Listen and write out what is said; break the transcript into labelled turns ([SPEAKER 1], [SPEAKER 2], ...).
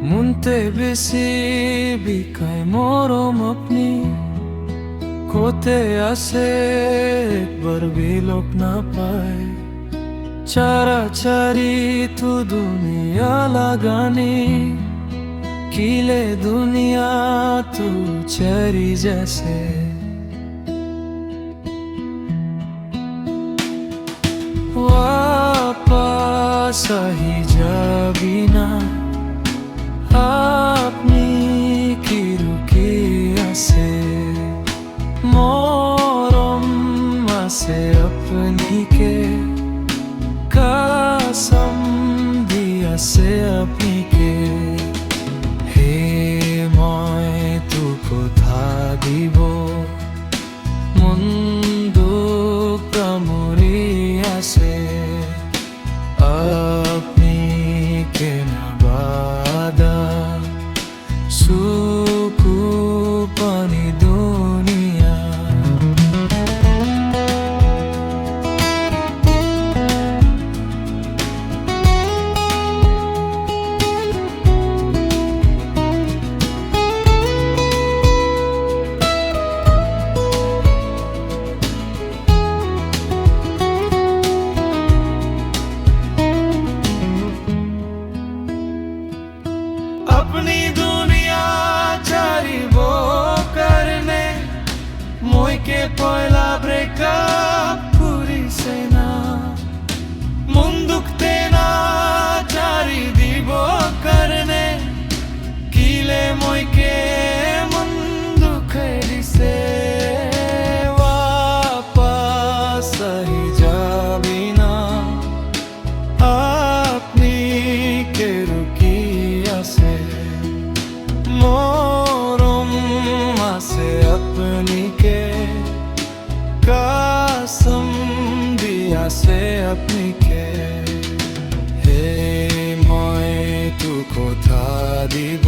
[SPEAKER 1] মুনতে বেশি বিকায় মরম আপনি কোতে আসে একবার বিলোক না পায় চারা চারি তু দুনিয়া লাগানি কিলে दुनिया तू चरी जैसे वापस ही जाबी ना আপনি কি রুকি আছে মরম আছে আপনি কে কাসম দিয়াছে আপনি কে হে মই তু কথা দিব মন দুখ কামুরি আছে আপনি কেন suku pani dunia अपनी दुनिया चारी वो करने मोई के पहला ब्रेकअप पूरी सेना मुंदुकते ना चारी दीबो करने कीले मोई के मुंदुखेरी से वापस ही जाबी ना अपनी के रुकी আছে মরম আছে আপনি কে কাসম দিয়াছে আপনি কে হে মই তু কথা দিব